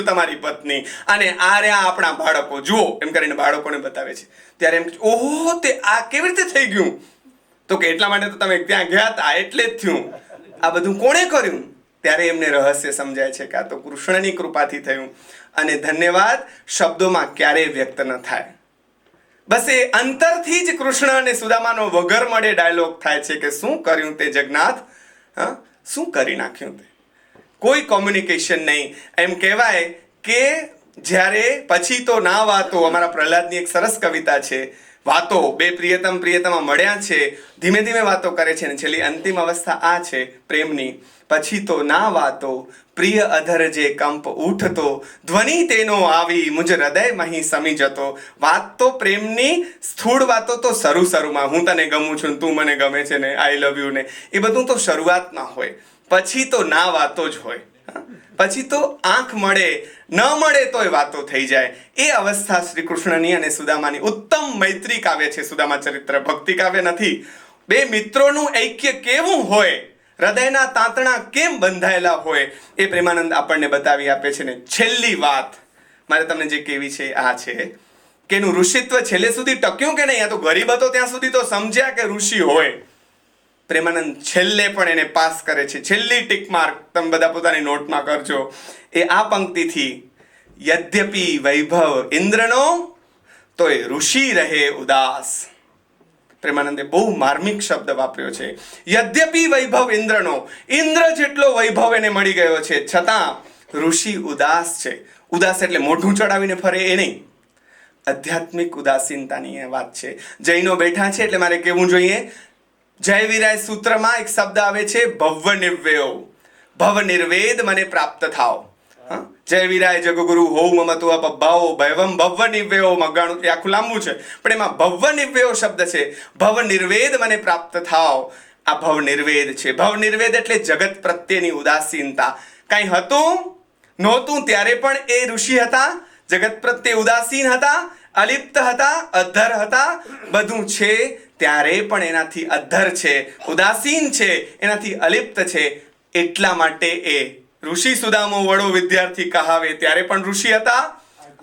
તમારી પત્ની અને આ રહ્યા આપણા બાળકો, જુઓ એમ કરીને બાળકોને બતાવે છે. ત્યારે એમ ઓહો, તે આ કેવી રીતે થઈ ગયું? તો કે એટલા માટે તો તમે ત્યાં ગયા હતા એટલે જ થયું. આ બધું કોણે કર્યું? ત્યારે એમને રહસ્ય સમજાય છે કે આ તો કૃષ્ણની કૃપાથી થયું. અને ધન્યવાદ શબ્દોમાં ક્યારેય વ્યક્ત ન થાય. બસ એ અંતરથી જ કૃષ્ણ અને સુદામાનો વગર મળે ડાયલોગ થાય છે કે શું કર્યું તે જગન્નાથ, શું કરી નાખ્યું તે. કોઈ કોમ્યુનિકેશન નહીં. એમ કહેવાય કે જ્યારે પછી તો ના વાતો, અમારા પ્રહલાદની એક સરસ કવિતા છે, વાતો બે પ્રિયતમા મળ્યા છે, ધીમે ધીમે વાતો કરે છે ને છેલ્લી અંતિમ અવસ્થા આ છે પ્રેમની. પછી તો ના વાતો પ્રિય અધર જે કંપ ઉઠતો, ધ્વનિ તેનો આવી મુજ હૃદય મહી સમી જતો. વાત તો પ્રેમની સ્થૂળ વાતો તો શરૂમાં, હું તને ગમું છું, તું મને ગમે છે ને, આઈ લવ યુ ને, એ બધું તો શરૂઆતમાં હોય. પછી તો ના વાતો જ હોય. પછી તો આંખ મળે ન મળે તોય વાતો થઈ જાય. એ અવસ્થા શ્રી કૃષ્ણની અને સુદામાની ઉત્તમ મૈત્રી કાવ્ય છે સુદામા ચરિત્ર, ભક્તિ કાવ્ય નથી. બે મિત્રોનું ઐક્ય કેવું હોય, હૃદયના તાંતણા કેમ બંધાયેલા હોય, એ પ્રેમાનંદ આપણને બતાવી આપે છે. ને છેલ્લી વાત મારે તમને જે કહેવી છે આ છે કે એનું ઋષિત્વ છેલ્લે સુધી ટક્યું કે નહીં. આ તો ગરીબ હતો ત્યાં સુધી તો સમજ્યા કે ઋષિ હોય. પ્રેમાનંદ છેલ્લે પણ એને પાસ કરે છે. છેલ્લી ટીક માર્ક તમે બધા પોતાની નોટમાં કરજો. એ આ પંક્તિથી, યદ્યપિ વૈભવ ઇન્દ્રનો તોય ઋષિ રહે ઉદાસ. પ્રેમાનંદે બહુ માર્મિક શબ્દ વાપર્યો છે. યદ્યપિ વૈભવ ઇન્દ્રનો, ઇન્દ્ર જેટલો વૈભવ એને મળી ગયો છે, છતાં ઋષિ ઉદાસ છે. ઉદાસ એટલે મોઢું ચડાવીને ફરે એ નહીં, આધ્યાત્મિક ઉદાસીનતાની એ વાત છે. જૈનો બેઠા છે એટલે મારે કહેવું જોઈએ. જયવીરાય સૂત્રમાં એક શબ્દ આવે છે ભવ નિર્વયો, ભવ નિર્વેદ મને પ્રાપ્ત થાવ. જયવીરાય જગગુરુ હોવ મમતો અપભાવો ભયવમ ભવ નિર્વયો મગાણું, એ આખું લાંબુ છે પણ એમાં ભવ નિર્વયો શબ્દ છે. ભવ નિર્વેદ મને પ્રાપ્ત થાવ. આ ભવ નિર્વેદ છે. ભવ નિર્વેદ એટલે જગત પ્રત્યેની ઉદાસીનતા. કાંઈ હતું નહોતું ત્યારે પણ એ ઋષિ હતા, જગત પ્રત્યે ઉદાસીન હતા, અલિપ્ત હતા, અધર હતા. બધું છે ત્યારે પણ એનાથી અધર છે, ઉદાસીન છે, એનાથી અલિપ્ત છે. એટલા માટે એ ઋષિ સુદામો વડો વિદ્યાર્થી કહાવે ત્યારે પણ ઋષિ હતા,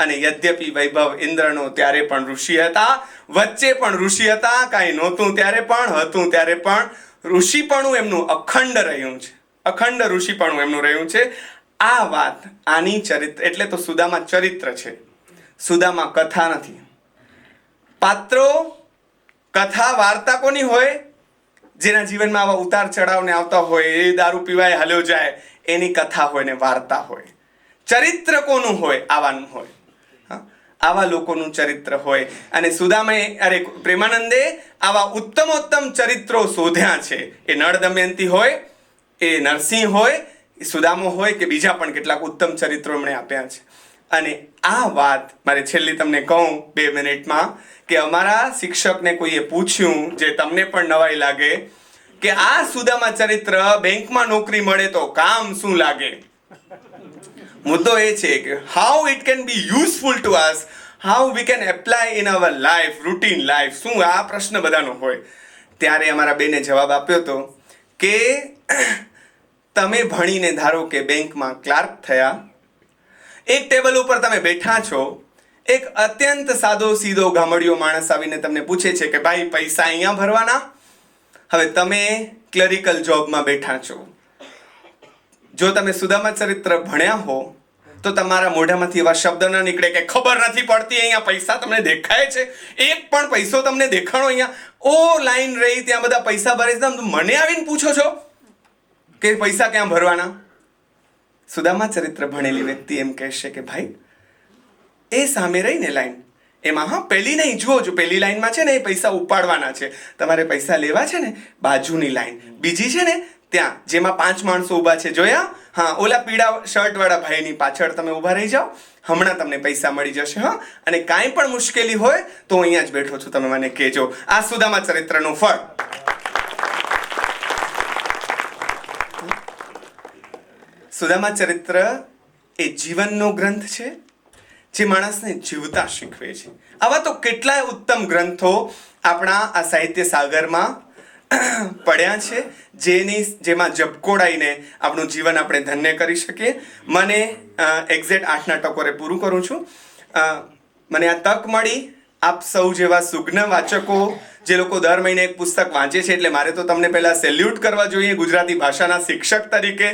અને યદ્યપિ વૈભવ ઇન્દ્રનો ત્યારે પણ ઋષિ હતા, વચ્ચે પણ ઋષિ હતા. કાંઈ નહોતું ત્યારે પણ, હતું ત્યારે પણ ઋષિપણું એમનું અખંડ રહ્યું છે. અખંડ ઋષિપણું એમનું રહ્યું છે. આ વાત આની ચરિત્ર એટલે તો સુદામા ચરિત્ર છે, સુદામા કથા નથી. પાત્રો કથા વાર્તા કોની હોય? જેના જીવનમાં આવા ઉતાર ચઢાવને આવતા હોય, એ દારૂ પીવાય હાલ્યો જાય, એની કથા હોય ને વાર્તા હોય. ચરિત્ર કોનું હોય? આવાનું હોય. આવા લોકોનું ચરિત્ર હોય. અને સુદામાએ પ્રેમાનંદે આવા ઉત્તમોત્તમ ચરિત્રો શોધ્યા છે. એ નળ દમયંતી હોય, એ નરસિંહ હોય, એ સુદામો હોય કે બીજા પણ કેટલાક ઉત્તમ ચરિત્રો એમણે આપ્યા છે. અને આ વાત મારે છેલ્લી તમને કહું 2 મિનિટમાં, કે અમારા શિક્ષકને કોઈએ પૂછ્યું, જે તમને પણ નવાઈ લાગે, કે આ સુદામા ચરિત્ર બેંકમાં નોકરી મળે તો કામ શું લાગે? મુદ્દો એ છે કે how it can be useful two us, how we can apply in our life, routine life. શું આ પ્રશ્ન બધાનો હોય. ત્યારે અમારા બેને જવાબ આપ્યો હતો કે તમે ભણીને ધારો કે બેંકમાં ક્લાર્ક થયા, એક ટેબલ ઉપર તમે બેઠા છો, એક અત્યંત સાદો સીધો ગામડિયો માણસ આવીને તમને પૂછે છે કે ભાઈ પૈસા અહીંયા ભરવાના. હવે તમે ક્લરિકલ જોબમાં બેઠા છો. જો તમે સુદામા ચરિત્ર ભણ્યા હો તો તમારા મોઢામાંથી એવા શબ્દ ન નીકળે કે ખબર નથી પડતી અહીંયા પૈસા તમને દેખાય છે, એક પણ પૈસો તમને દેખાણો અહીંયા, ઓ લાઈન રહી ત્યાં બધા પૈસા ભરે છે, મને આવીને પૂછો છો કે પૈસા ક્યાં ભરવાના? સુદામા ચરિત્ર ભણેલી વ્યક્તિ એમ કહેશે કે ભાઈ એ સામે રહીને લાઈન, એમાં પહેલી નહીં, જુઓ પહેલી લાઈનમાં છે ને એ પૈસા ઉપાડવાના છે, તમારે પૈસા લેવા છે ને બાજુની લાઈન, બીજી છે ને ત્યાં જેમાં 5 માણસો ઊભા છે, જોયા? ઓલા પીળા શર્ટ વાળા ભાઈની પાછળ તમે ઊભા રહી જાઓ, હમણાં તમને પૈસા મળી જશે. અને કાંઈ પણ મુશ્કેલી હોય તો અહીંયા જ બેઠો છું, તમે મને કહેજો. આ સુદામા ચરિત્રનું ફળ. સુદામા ચરિત્ર એ જીવનનો ગ્રંથ છે, જે માણસને જીવતા શીખવે છે. આવા તો કેટલાય ઉત્તમ ગ્રંથો આપણા આ સાહિત્ય સાગરમાં પડ્યા છે જેમાં ઝબકોડાઈને આપણું જીવન આપણે ધન્ય કરી શકીએ. મને એક્ઝેક્ટ 8ના ટકોરે પૂરું કરું છું. મને આ તક મળી આપ સૌ જેવા સુજ્ઞ વાચકો જે લોકો દર મહિને એક પુસ્તક વાંચે છે, એટલે મારે તો તમને પહેલાં સેલ્યુટ કરવા જોઈએ ગુજરાતી ભાષાના શિક્ષક તરીકે.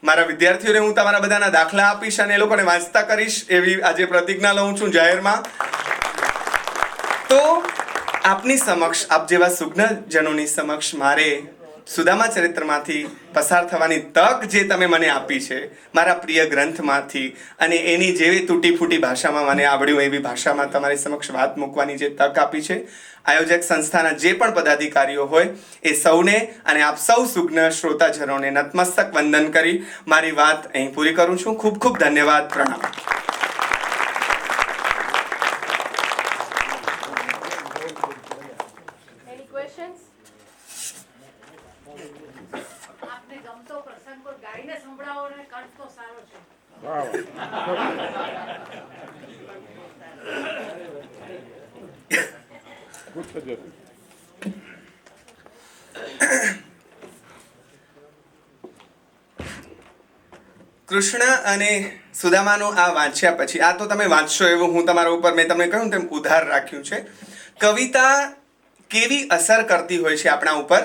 મારા વિદ્યાર્થીઓને હું તમારા બધાના દાખલા આપીશ અને એ લોકોને વાંચતા કરીશ એવી આજે પ્રતિજ્ઞા લઉં છું જાહેરમાં. તો આપની સમક્ષ, આપ જેવા સુજ્ઞજનોની સમક્ષ મારે સુદામા ચરિત્રમાંથી પસાર થવાની તક જે તમે મને આપી છે મારા પ્રિય ગ્રંથમાંથી, અને એની જેવી તૂટી ફૂટી ભાષામાં મને આવડ્યું એવી ભાષામાં તમારી સમક્ષ વાત મૂકવાની જે તક આપી છે, આયોજક સંસ્થાના જે પણ પદાધિકારીઓ હોય એ સૌને અને આપ સૌ સુજ્ઞ શ્રોતાજનોને નતમસ્તક વંદન કરી મારી વાત અહીં પૂરી કરું છું. ખૂબ ખૂબ ધન્યવાદ. પ્રણામ. આપને ગમતો પ્રસંગ પર ગાઈને સંભળાવો ને કંઠ તો સારો છે. કૃષ્ણ અને સુદામાનું આ વાંચ્યા પછી, આ તો તમે વાંચશો એવું હું તમારા ઉપર, મેં તમને કહ્યું તેમ ઉધાર રાખ્યું છે. કવિતા કેવી અસર કરતી હોય છે આપણા ઉપર,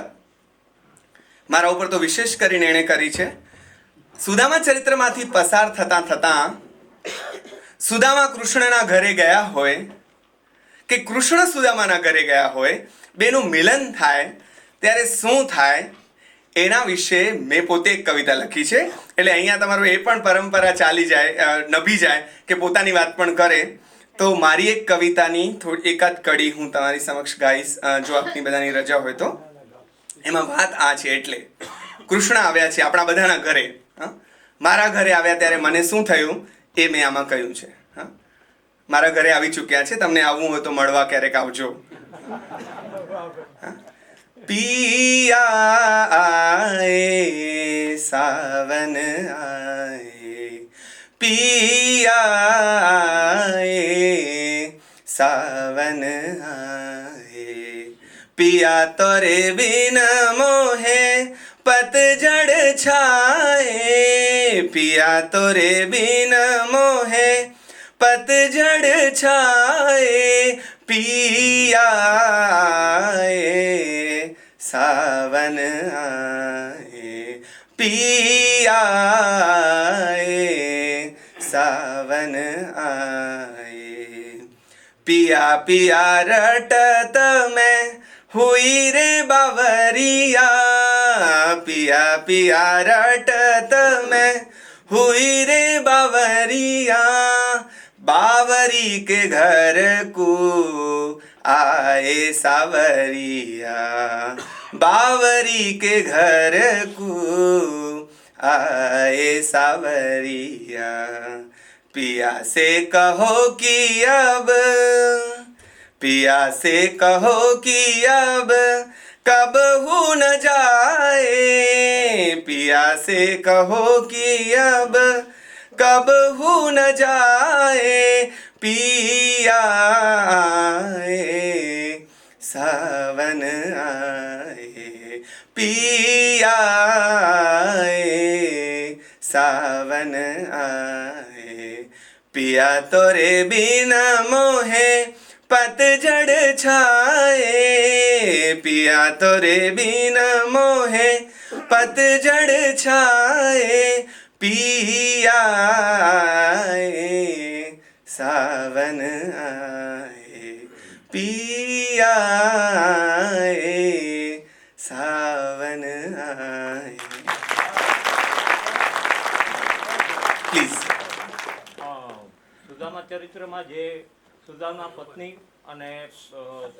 મારા ઉપર તો વિશેષ કરીને એણે કરી છે. સુદામા ચરિત્રમાંથી પસાર થતાં સુદામા કૃષ્ણના ઘરે ગયા હોય કે કૃષ્ણ સુદામાના ઘરે ગયા હોય, બેનું મિલન થાય ત્યારે શું થાય એના વિશે મેં પોતે એક કવિતા લખી છે. એટલે અહીંયા તમારું એ પણ પરંપરા ચાલી જાય, નભી જાય કે પોતાની વાત પણ કરે. તો મારી એક કવિતાની થોડી એકાદ કડી હું તમારી સમક્ષ ગાઈશ, જો આપની બધાની રજા હોય તો. એમાં વાત આ છે, એટલે કૃષ્ણ આવ્યા છે આપણા બધાના ઘરે. મારા ઘરે આવ્યા ત્યારે મને શું થયું એ મેં આમાં કહ્યું છે. મારા ઘરે આવી ચૂક્યા છે, તમને આવવું હોય તો મળવા ક્યારેક આવજો. પિયા આયે સાવન આયે, પિયા આયે સાવન આયે, पिया तोरे बिन मोहे पतझड़ छाए, पिया तोरे बिन मोहे पतझड़ छाए, पिया आए सावन आए, पिया आए सावन आए, पिया पिया रटत में हुई रे बावरिया, पिया पिया रटत में हुई रे बावरिया, बावरी के घर को आए सावरिया, बावरी के घर को आए सावरिया, पिया से कहो कि अब, पिया से कहो कि अब कब हो न जाए, पिया से कहो कि अब कब हो न जाए, पिया आए सावन आए, पिया आए सावन आए, पिया तोरे बिना मोहे पतझड़ छाए, पिया तोरे बिना मोहे पतझड़ छाए, पिया आए सावन आए, पिया आए सावन आए. પ્લીઝ. સુદામા ચરિત્રમાં જે સુદામા પત્ની અને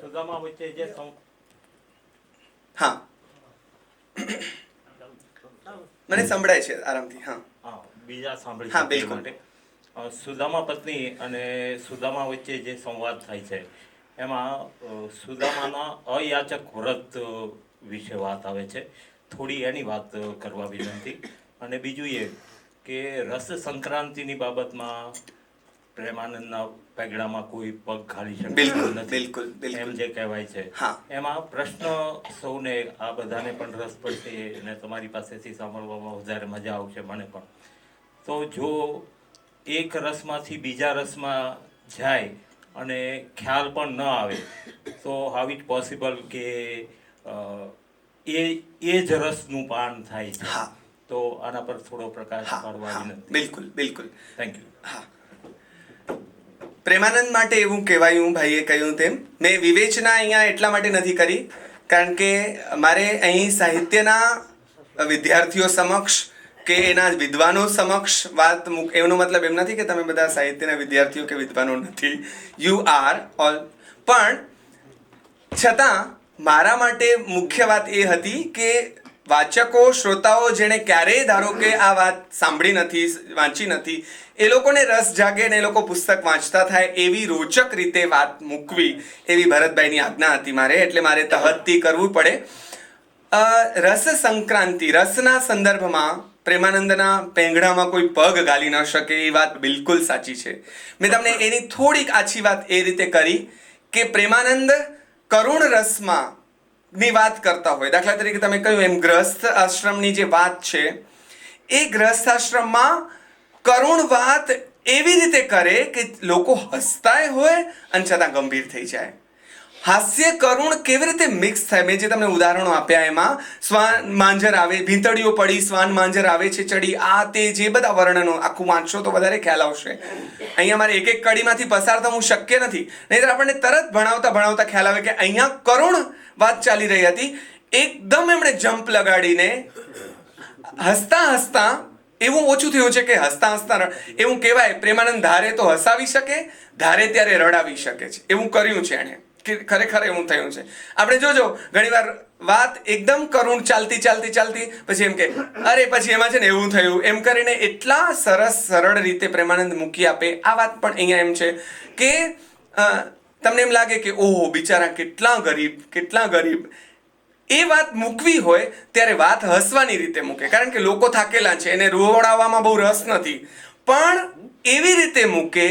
સુદામા વચ્ચે જે હા મને સંભળાય છે આરામથી. હા બીજા સાંભળી હા, શકે બિલકુલ. માટે સુદામા પત્ની અને સુદામા વચ્ચે જે સંવાદ થાય છે એમાં સુદામાના અયાચક વ્રત વિશે વાત આવે છે. થોડી એની વાત કરવા વિનંતી. અને બીજું એ કે રસ સંક્રાંતિની બાબતમાં પ્રેમાનંદના પેગડામાં કોઈ પગ ખાલી શકે બિલકુલ, એમ નથી. બિલકુલ, બિલકુલ. એમ જે કહેવાય છે હા. એમાં પ્રશ્ન સૌને આ બધાને પણ રસ પડશે અને તમારી પાસેથી સાંભળવામાં વધારે મજા આવશે મને પણ. તો જો એક રસમાંથી બીજા રસમાં જાય અને ખ્યાલ પણ ન આવે તો હાઉ ઇટ પોસિબલ કે એ જ રસનું પાન થાય છે. હા. તો આના પર થોડો પ્રકાશ હા, પાડવા હા, વિનંતી. બિલકુલ, બિલકુલ. Thank you. હા. પ્રેમાનંદ માટે એવું કહેવાયું, ભાઈએ કહ્યું તેમ, મેં વિવેચના અહીંયા એટલા માટે નથી કરી કારણ કે મારે અહીં સાહિત્યના વિદ્યાર્થીઓ સમક્ષ કે એના વિદ્વાનો સમક્ષ વાત એનો મતલબ એમ નથી કે તમે બધા સાહિત્યના વિદ્યાર્થીઓ કે વિદ્વાનો નથી, યુ આર ઓલ, પણ છતાં મારા માટે મુખ્ય વાત એ હતી કે વાચકો, શ્રોતાઓ જેણે ક્યારેય ધારો કે આ વાત સાંભળી નથી, વાંચી નથી, એ લોકોને રસ જાગે ને એ લોકો પુસ્તક વાંચતા થાય એવી રોચક રીતે વાત મૂકવી એવી ભરતભાઈની આજ્ઞા હતી મારે, એટલે મારે તહત્તી કરવું પડે. રસ સંક્રાંતિ, રસના સંદર્ભમાં પ્રેમાનંદના પેંગડામાં કોઈ પગ ગાલી ન શકે એ વાત બિલકુલ સાચી છે. મેં તમને એની થોડીક આછી વાત એ રીતે કરી કે પ્રેમાનંદ કરુણ રસમાં ની વાત કરતા હોય, દાખલા તરીકે તમે કહ્યું એમ ગ્રસ્થ આશ્રમની જે વાત છે એ ગ્રસ્થ આશ્રમમાં કરુણ વાત એવી રીતે કરે કે લોકો હસતાય હોય અને છતાં ગંભીર થઈ જાય. હાસ્ય કરુણ કેવી રીતે મિક્સ થાય, મેં જે તમને ઉદાહરણો આપ્યા એમાં શ્વાન માંજર આવે, ભીંતળીઓ પડી, શ્વાન માંજર આવે છે ચડી, આ તે જે બધા વર્ણનો આખું વાંચશો તો વધારે ખ્યાલ આવશે. અહીંયા મારે એક એક કડીમાંથી પસાર થવું શક્ય નથી, નહીંતર આપણને તરત ભણાવતા ભણાવતા ખ્યાલ આવે કે અહીંયા કરુણ વાત ચાલી રહી હતી, એકદમ એમણે જમ્પ લગાડીને હસતા હસતા, એવું ઓછું થયું છે કે હસતા હસતા એવું કહેવાય પ્રેમાનંદ ધારે તો હસાવી શકે, ધારે ત્યારે રડાવી શકે છે, એવું કર્યું છે એણે, ખરેખર એવું થયું છે. આપણે જોજો ઘણીવાર વાત એકદમ કરુણ ચાલતી ચાલતી ચાલતી પછી એમ કે અરે પછી એમાં છે ને એવું થયું, એમ કરીને એટલા સરસ સરળ રીતે પ્રેમાનંદ મૂકી આપે. આ વાત પણ અહીંયા એમ છે કે તમને એમ લાગે કે ઓહો બિચારા કેટલા ગરીબ, એ વાત મૂકવી હોય ત્યારે વાત હસવાની રીતે મૂકે, કારણ કે લોકો થાકેલા છે, એને રોવડાવવામાં બહુ રસ નથી, પણ એવી રીતે મૂકે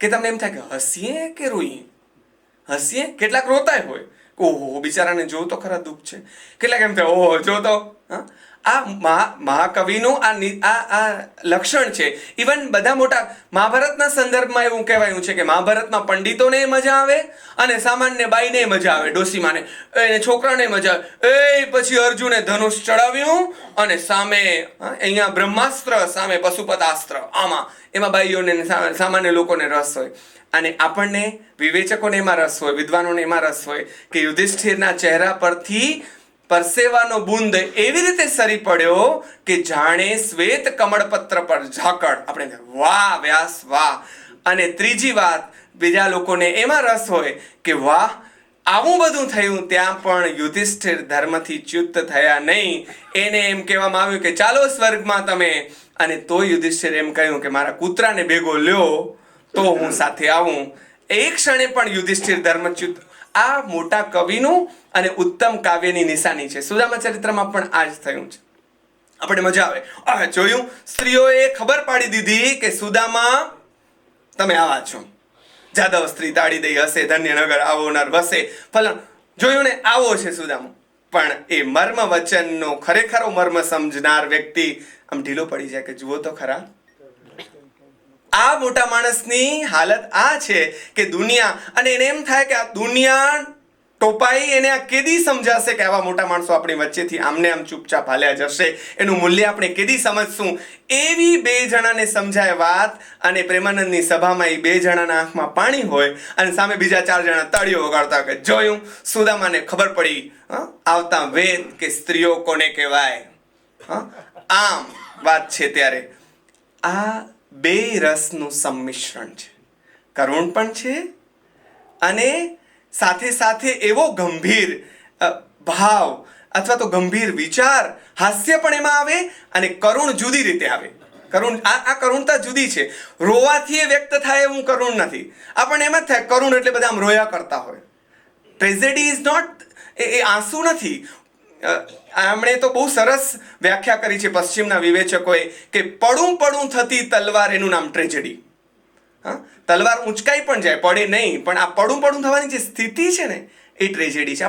કે તમને એમ થાય કે હસીએ કે રોઈએ. હસીએ, કેટલાક રોતાય હોય, ઓહો બિચારાને જો તો ખરા દુઃખ છે, કેટલાક એમ થાય ઓહો જો તો. આ મહાકવિનું આ લક્ષણ છે. ઇવન બધા મોટા મહાભારતના સંદર્ભમાં એવું કહેવાયું છે કે મહાભારતમાં પંડિતોને મજા આવે અને સામાન્ય બાઈને મજા આવે, ડોસીમાને, એને છોકરાને મજા આવે. પછી અર્જુને ધનુષ ચડાવ્યું અને સામે અહીંયા બ્રહ્માસ્ત્ર, સામે પશુપતાસ્ત્ર, એમાં બાઈઓને સામાન્ય લોકોને રસ હોય. અને આપણને વિવેચકોને એમાં રસ હોય, વિદ્વાનોને એમાં રસ હોય કે યુધિષ્ઠિરના ચહેરા પરથી પરસેવાનો બુંદ એવી રીતે સરી પડ્યો કે જાણે શ્વેત કમળપત્ર પર ઝાકળ. આપણે વાહ વ્યાસ વાહ. અને ત્રીજી વાત, બીજા લોકોને એમાં રસ હોય કે વાહ આવું બધું થયું ત્યાં પણ યુધિષ્ઠિર ધર્મથી ચ્યુત થયા નહીં. એને એમ કહેવામાં આવ્યું કે ચાલો સ્વર્ગમાં તમે, અને તો યુધિષ્ઠિર એમ કહ્યું કે મારા કૂતરાને ભેગો લ્યો તો હું સાથે આવું. એક ક્ષણે પણ યુધિષ્ઠિર ધર્મચ્યુત. આ મોટા કવિનું અને ઉત્તમ કાવ્યની નિશાની છે. સુદામા ચરિત્રમાં પણ આ જ થયું છે. આપણે મજા આવે, જોયું સ્ત્રીઓએ ખબર પાડી દીધી કે સુદામા તમે આવા છો, જાદવ સ્ત્રી તાળી દઈ હશે, ધન્યનગર આવો નર વસે, ફલન. જોયું ને, આવો છે સુદામા. પણ એ મર્મ વચનનો ખરેખરો મર્મ સમજનાર વ્યક્તિ આમ ઢીલો પડી જાય કે જુઓ તો ખરા. આ મોટા માણસની હાલત આ છે કે દુનિયા, અને એને એમ થાય કે આ દુનિયા ટોપાઈ એને આ કેદી સમજાશે કે આવા મોટા માણસો આપણી વચ્ચેથી આમને આમ ચૂપચાપ હાલ્યા જશે, એનું મૂલ્ય આપણે કેદી સમજશું. એવી બે જણાને સમજાય વાત, અને પ્રેમાનંદની સભામાં એ બે જણાના આંખમાં પાણી હોય અને સામે બીજા 4 જણા તાળીઓ વગાડતા કે જોયું. સુદામાને ખબર પડી આવતા વેદ કે સ્ત્રીઓ કોને કહેવાય. આમ વાત છે ત્યારે આ બે રસનું સંમિશ્રણ છે, કરુણ પણ છે અને સાથે સાથે એવો ગંભીર ભાવ અથવા તો ગંભીર વિચાર, હાસ્ય પણ એમાં આવે અને કરુણ જુદી રીતે આવે. આ કરુણતા જુદી છે. રોવાથી એ વ્યક્ત થાય એવું કરુણ નથી. આપણને એમ જ થાય કરુણ એટલે બધા આમ રોયા કરતા હોય. ટ્રેજેડી ઇઝ નોટ, એ આંસુ નથી. એમણે તો બહુ સરસ વ્યાખ્યા કરી છે પશ્ચિમના વિવેચકોએ કે પડું પડું થતી તલવાર એનું નામ ટ્રેજેડી. હા, તલવાર ઊંચકાઈ પણ જાય, પડે નહીં, પણ આ પડું થવાની જે સ્થિતિ છે ને એ ટ્રેજેડી છે.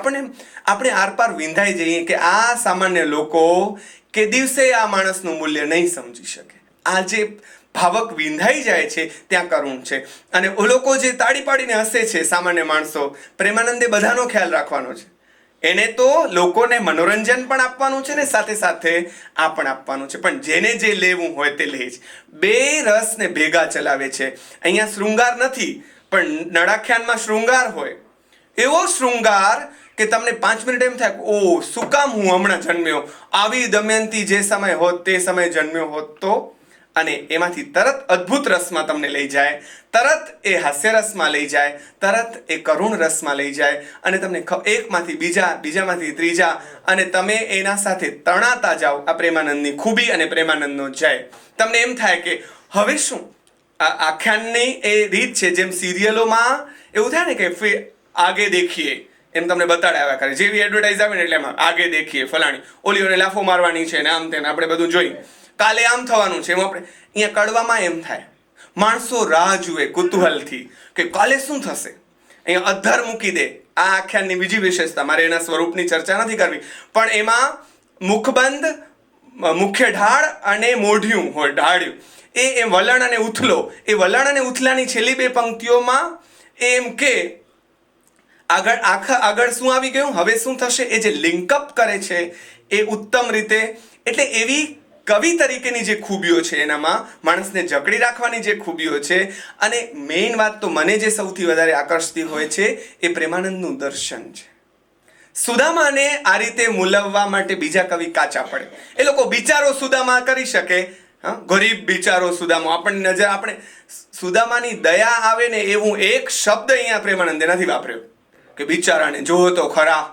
આપણે આરપાર વિંધાઈ જઈએ કે આ સામાન્ય લોકો કે દિવસે આ માણસનું મૂલ્ય નહીં સમજી શકે. આ જે ભાવક વિંધાઈ જાય છે ત્યાં કરુણ છે. અને એ લોકો જે તાળી પાડીને હસે છે સામાન્ય માણસો, પ્રેમાનંદે બધાનો ખ્યાલ રાખવાનો છે. એને તો લોકોને મનોરંજન પણ આપવાનું છે ને સાથે સાથે આ પણ આપવાનું છે. પણ જેને જે લેવું હોય તે લે જ. બે રસને ભેગા ચલાવે છે. અહીંયા શૃંગાર નથી, પણ નળાખ્યાનમાં શૃંગાર હોય. એવો શૃંગાર કે તમને 5 મિનિટ એમ થાય, ઓ શું કામ હું હમણાં જન્મ્યો, આવી દમયંતી જે સમય હોત તે સમય જન્મ્યો હોત તો. અને એમાંથી તરત અદ્ભુત રસમાં તમને લઈ જાય, તરત એ હાસ્ય રસમાં લઈ જાય, તરત એ કરુણ રસમાં લઈ જાય, અને તમને એકમાંથી બીજા, બીજામાંથી ત્રીજા, અને તમે એના સાથે તણાતા જાઓ. આ પ્રેમાનંદની ખૂબી અને પ્રેમાનંદનો જય. તમને એમ થાય કે હવે શું, આ આખ્યાનની એ રીત છે. જેમ સિરિયલોમાં એવું થાય ને કે આગે દેખીએ, એમ તમને બતાડ્યા કરે. જેવી એડવર્ટાઇઝ આવે ને એટલે એમાં આગે દેખીએ ફલાણી ઓલીઓને લાફો મારવાની છે ને આમ તેને આપણે બધું જોઈ, કાલે આમ થવાનું છે. એમ આપણે અહીંયા કડવામાં એમ થાય, માણસો રાહ જુએ કુતૂહલથી કે કાલે શું થશે. અહીંયા અધ્ધર મૂકી દે. આ આખ્યાનની બીજી વિશેષતા, મારે એના સ્વરૂપની ચર્ચા નથી કરવી, પણ એમાં મુખબંધ, મુખ્ય ઢાળ અને મોઢિયું હોય, ઢાળ્યું, એ વલણ અને ઉથલો, એ વલણ અને ઉથલાની છેલ્લી 2 પંક્તિઓમાં એમ કે આગળ શું આવી ગયું, હવે શું થશે, એ જે લિંકઅપ કરે છે એ ઉત્તમ રીતે. એટલે એવી કવિ તરીકેની જે ખૂબીઓ છે એનામાં, માણસને જકડી રાખવાની જે ખૂબીઓ છે. અને મેઇન વાત તો મને જે સૌથી વધારે આકર્ષતી હોય છે એ પ્રેમાનંદનું દર્શન છે. સુદામાને આ રીતે મૂલવવા માટે બીજા કવિ કાચા પડે. એ લોકો બિચારો સુદામા કરી શકે, ગરીબ બિચારો સુદામો. આપણને નજર, આપણે સુદામાની દયા આવે ને એવું એક શબ્દ અહીંયા પ્રેમાનંદે નથી વાપર્યો કે બિચારાને જોવો તો ખરા.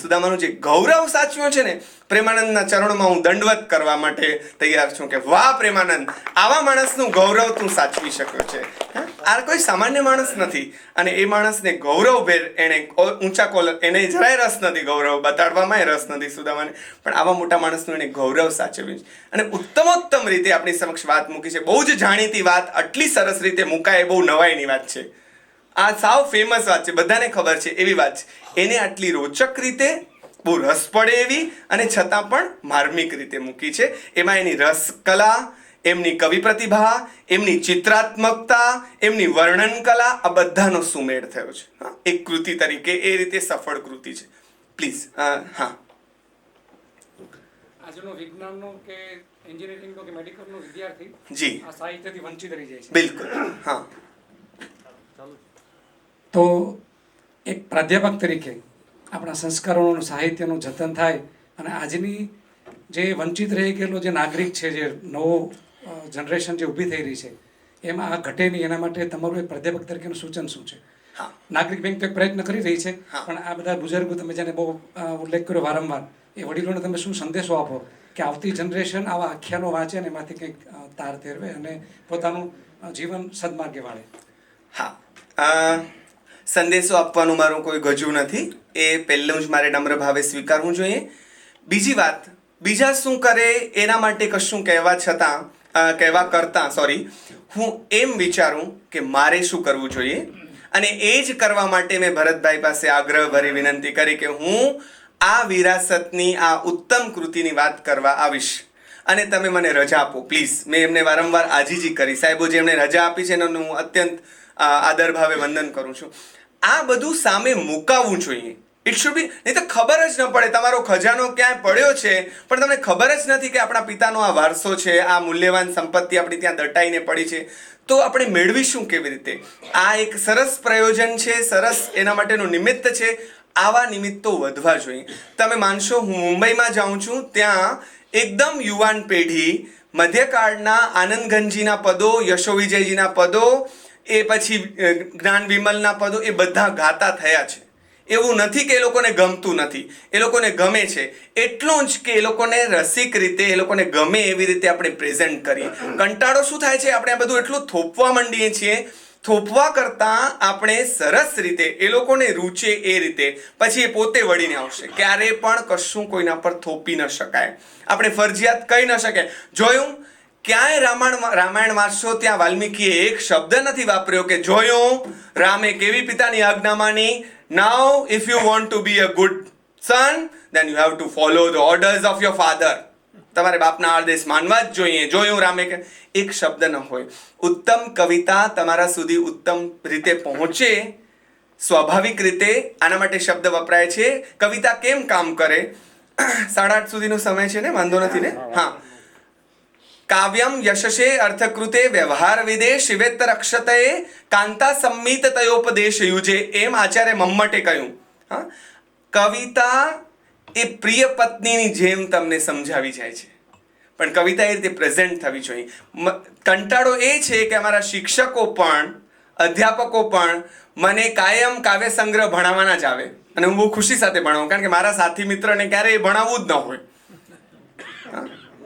સુદામાનું જે ગૌરવ સાચવ્યું છે ને, પ્રેમાનંદના ચરણોમાં હું દંડવત કરવા માટે તૈયાર છું કે વાહ પ્રેમાનંદ, આવા માણસનું ગૌરવ તું સાચવી શક્યો છે. આ કોઈ સામાન્ય માણસ નથી, અને એ માણસને ગૌરવભેર એને ઊંચા કોલર, એને જરાય રસ નથી, ગૌરવ બતાડવામાં રસ નથી સુદામાને, પણ આવા મોટા માણસનું એને ગૌરવ સાચવ્યું છે. અને ઉત્તમોત્તમ રીતે આપણી સમક્ષ વાત મૂકી છે. બહુ જ જાણીતી વાત આટલી સરસ રીતે મુકાય એ બહુ નવાઈની વાત છે. આ સાવ ફેમસ વાત છે, બધાને ખબર છે એવી વાત છે. એને આટલી રોચક રીતે, બહુ રસ પડે એવી, અને છતાં પણ માર્મિક રીતે મૂકી છે. એમાં એની રસકલા, એમની કવિ પ્રતિભા, એમની ચિત્રાત્મકતા, એમની વર્ણન કલા, આ બધાનો સુમેળ થયો છે. એક કૃતિ તરીકે એ રીતે સફળ કૃતિ છે. પ્લીઝ. હા, આજનો વિજ્ઞાનનો કે એન્જિનિયરિંગનો કે મેડિકલનો વિદ્યાર્થી જી, આ સાહિત્યથી વંચિત રહી જાય છે. બિલકુલ. હા, તો એક પ્રાધ્યાપક તરીકે આપણા સંસ્કારોનું, સાહિત્યનું જતન થાય, અને આજની જે વંચિત રહી ગયેલો જે નાગરિક છે, જે નવો જનરેશન જે ઊભી થઈ રહી છે, એમાં આ ઘટે નહીં, એના માટે તમારું એક પ્રાધ્યાપક તરીકેનું સૂચન શું છે? નાગરિક બેંક તો એક પ્રયત્ન કરી રહી છે, પણ આ બધા બુઝુર્ગો તમે જેને બહુ ઉલ્લેખ કર્યો વારંવાર, એ વડીલોને તમે શું સંદેશો આપો કે આવતી જનરેશન આવા આખ્યાનો વાંચે ને એમાંથી કંઈક તાર ફેરવે અને પોતાનું જીવન સદમાર્ગે વાળે? હા, સંદેશો આપવાનું મારું કોઈ ગજુ નથી. એ પહેલું જ મારે નમ્ર ભાવે સ્વીકારવું જોઈએ. બીજી વાત, બીજા શું કરે એના માટે કશું કહેવા કરતાં હું એમ વિચારું કે મારે શું કરવું જોઈએ, અને એ જ કરવા માટે મેં ભરતભાઈ પાસે આગ્રહભરી વિનંતી કરી કે હું આ વિરાસતની, આ ઉત્તમ કૃતિની વાત કરવા આવીશ, અને તમે મને રજા આપો પ્લીઝ. મેં એમને વારંવાર આજીજી કરી. સાહેબો જે એમને રજા આપી છે એનું હું અત્યંત આદર ભાવે વંદન કરું છું. આ બધું સામે મુકાવવું જોઈએ. ઇટ શુડ બી, નહીં તો ખબર જ ન પડે તમારો ખજાનો ક્યાંય પડ્યો છે, પણ તમને ખબર જ નથી કે આપણા પિતાનો આ વારસો છે, આ મૂલ્યવાન સંપત્તિ આપણી ત્યાં દટાઈને પડી છે, તો આપણે મેળવીશું કેવી રીતે? આ એક સરસ પ્રયોજન છે, સરસ એના માટેનું નિમિત્ત છે. આવા નિમિત્તો વધવા જોઈએ. તમે માનશો, હું મુંબઈમાં જાઉં છું, ત્યાં એકદમ યુવાન પેઢી મધ્યકાળના આનંદગંજીના પદો, યશો વિજયજીના પદો, એ પછી જ્ઞાન વિમલના પદો, એ બધા ગાતા થયા છે. એવું નથી કે એ લોકોને ગમતું નથી, એ લોકોને ગમે છે. એટલું જ કે એ લોકોને રસિક રીતે, એ લોકોને ગમે એવી રીતે આપણે પ્રેઝન્ટ કરીએ. કંટાળો શું થાય છે, આપણે આ બધું એટલું થોપવા માંડીએ છીએ. થોપવા કરતાં આપણે સરસ રીતે, એ લોકોને રૂચે એ રીતે, પછી એ પોતે વળીને આવશે. ક્યારે પણ કશું કોઈના પર થોપી ન શકાય, આપણે ફરજિયાત કહી ન શકાય. જોયું ક્યાંય રામાયણ વાંચશો ત્યાં વાલ્મીકીએ એક શબ્દ નથી વાપર્યો કે જોયું રામે કેવી પિતાની આજ્ઞા માની. Now if you want to be a good son then you have to follow the orders of your father. તમારે બાપના આદેશ માનવા જ જોઈએ. જોયું રામે કે એક શબ્દ ન હોય. ઉત્તમ કવિતા તમારા સુધી ઉત્તમ રીતે પહોંચે સ્વાભાવિક રીતે આના માટે શબ્દ વપરાય છે. કવિતા કેમ કામ કરે? 8:30 સુધીનો સમય છે ને, વાંધો નથી ને? હા. કાવ્યમ યશસે અર્થકૃતે વ્યવહાર વિદે શિવેતર અક્ષતએ કાંતા સંમિત તયોપદેશ યુજે, એમ આચાર્ય મમ્મટે કહ્યું. હા, કવિતા એ પ્રિય પત્નીની જેમ તમને સમજાવી જાય છે, પણ કવિતા એ રીતે પ્રેઝન્ટ થવી જોઈએ. કંટાળો એ છે કે અમારા શિક્ષકો પણ અધ્યાપકો પણ મને કાયમ કાવ્ય સંગ્રહ ભણાવવાના જ આવે અને હું બહુ ખુશી સાથે ભણાવું, કારણ કે મારા સાથી મિત્રને ક્યારેય ભણાવવું જ ન હોય,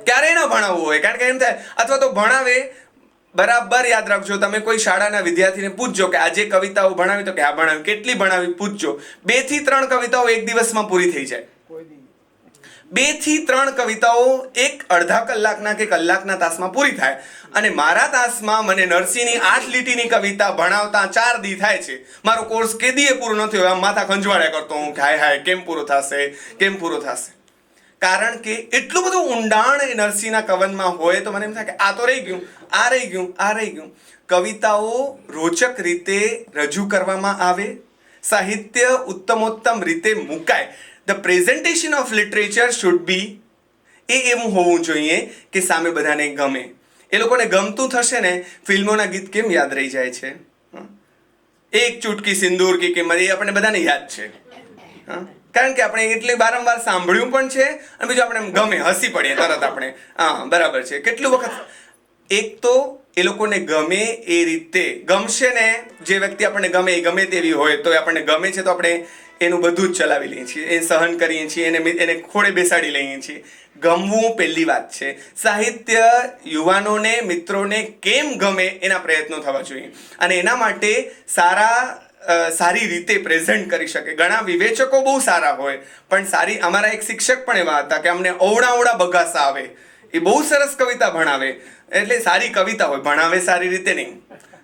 ક્યારેય ન ભણાવવું હોય, કારણ કે એમ થાય, અથવા તો ભણાવે બરાબર યાદ રાખજો. તમે કોઈ શાળાના વિદ્યાર્થીને પૂછજો કે આજે કવિતાઓ ભણાવી, તો કે આ ભણાવી. કેટલી ભણાવી પૂછજો. 2 થી 3 કવિતાઓ એક દિવસમાં પૂરી થઈ જાય. 2 થી 3 કવિતાઓ એક અડધા કલાકના કે કલાકના તાસમાં પૂરી થાય. અને મારા તાસમાં મને નરસિંહની 8 લીટીની કવિતા ભણાવતા 4 દી થાય છે. મારો કોર્સ કેદીએ પૂરો નથી થયો. આમ માથા ખંજવાળ્યા કરતો હું, હાય કેમ પૂરો થશે, કેમ પૂરો થશે. કારણ કે એટલું બધું ઊંડાણ એ નરસિંહના કવનમાં હોય તો મને એમ થાય કે આ તો રહી ગયું, આ રહી ગયું, આ રહી ગયું. કવિતાઓ રોચક રીતે રજૂ કરવામાં આવે, સાહિત્ય ઉત્તમોત્તમ રીતે મુકાય. The presentation of literature should be એવું હોવું જોઈએ કે સામે બધાને ગમે. એ લોકોને ગમતું થશે ને. ફિલ્મોના ગીત કેમ યાદ રહી જાય છે? એક ચૂટકી સિંદૂર કી કિંમત, એ આપણે બધાને યાદ છે. કારણ કે આપણે એટલે વારંવાર સાંભળ્યું પણ છે, અને બીજું આપણે ગમે, હસી પડીએ તરત આપણે. હા, બરાબર છે. કેટલું વખત એક તો એ લોકોને ગમે એ રીતે ગમશે ને. જે વ્યક્તિ આપણને ગમે એ ગમે તેવી હોય તો આપણને ગમે છે તો આપણે એનું બધું જ ચલાવી લઈએ છીએ, એ સહન કરીએ છીએ, એને ખોળે બેસાડી લઈએ છીએ. ગમવું પહેલી વાત છે. સાહિત્ય યુવાનોને, મિત્રોને કેમ ગમે એના પ્રયત્નો થવા જોઈએ, અને એના માટે સારી રીતે પ્રેઝન્ટ કરી શકે. ઘણા વિવેચકો બહુ સારા હોય, પણ અમારા એક શિક્ષક પણ એવા હતા કે અમને અવળા બગાસા આવે. એ બહુ સરસ કવિતા ભણાવે, એટલે સારી કવિતા હોય, ભણાવે સારી રીતે નહીં,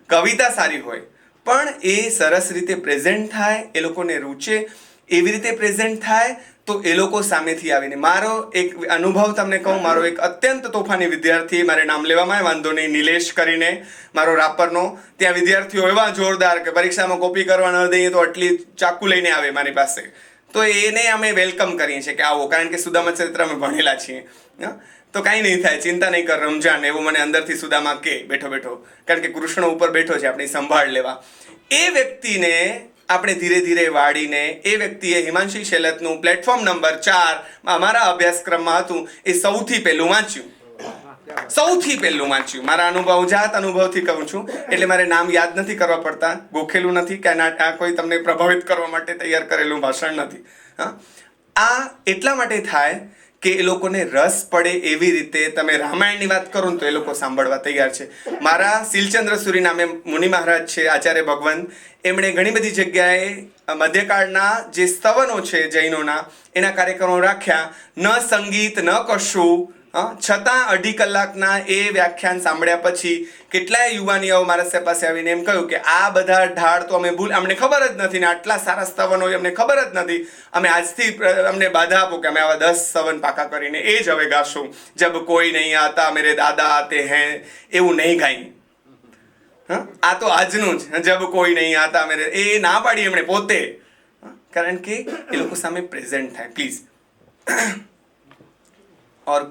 કવિતા સારી હોય, પણ એ સરસ રીતે પ્રેઝન્ટ થાય, એ લોકોને રૂચે એવી રીતે પ્રેઝન્ટ થાય તો એ લોકો સામેથી આવીને. મારો એક અનુભવ તમને કહું. મારો એક અત્યંત તોફાની વિદ્યાર્થી, મારે નામ લેવામાં વાંધો નહીં, નિલેશ કરીને, મારો રાપરનો. ત્યાં વિદ્યાર્થીઓ એવા જોરદાર કે પરીક્ષામાં કોપી કરવા ન દઈએ તો આટલી ચાકુ લઈને આવે મારી પાસે. તો એને અમે વેલકમ કરીએ છીએ કે આવો, કારણ કે સુદામા ચરિત્ર અમે ભણેલા છીએ. તો કાંઈ નહીં થાય, ચિંતા નહીં કર રમજાન, એવું મને અંદરથી સુદામા કે બેઠો, કારણ કે કૃષ્ણ ઉપર બેઠો છે આપણી સંભાળ લેવા. એ વ્યક્તિને આપણે ધીરે ધીરે વાળીને, એ વ્યક્તિએ હિમાંશી શેલતનું પ્લેટફોર્મ નંબર 4 અમારા અભ્યાસક્રમમાં હતું, એ સૌથી પહેલું વાંચ્યું. મારા જાત અનુભવથી કહું છું, એટલે મારે નામ યાદ નથી કરવા પડતા, ગોખેલું નથી કે આ કોઈ તમને પ્રભાવિત કરવા માટે તૈયાર કરેલું ભાષણ નથી. આ એટલા માટે થાય કે એ લોકોને રસ પડે એવી રીતે તમે રામાયણની વાત કરો ને તો એ લોકો સાંભળવા તૈયાર છે. મારા શીલચંદ્ર સુરી નામે મુનિ મહારાજ છે, આચાર્ય ભગવંત, એમણે ઘણી બધી જગ્યાએ મધ્યકાળના જે સ્તવનો છે જૈનોના, એના કાર્યક્રમો રાખ્યા. ન સંગીત ન કશું, છતાં 2.5 કલાકના એ વ્યાખ્યાન સાંભળ્યા પછી કેટલાય યુવાનીઓ મારા પાસે આવીને એમ કહ્યું કે આ બધા ઢાળ તો અમે અમને ખબર જ નથી ને આટલા સારા સ્તવનો અમને ખબર જ નથી. અમે આજથી અમને બાધા આપો કે અમે આવા 10 સ્તવન પાકા કરીને એ જ હવે ગાશું. જબ કોઈ નહીં આતા મેરે દાદા આતે હૈ, એવું નહીં ગાઈ. આ તો આજનું જ, જબ કોઈ નહીં આતા મેરે, એ ના પાડી એમણે પોતે, કારણ કે એ લોકો સામે પ્રેઝન્ટ થાય. પ્લીઝ. और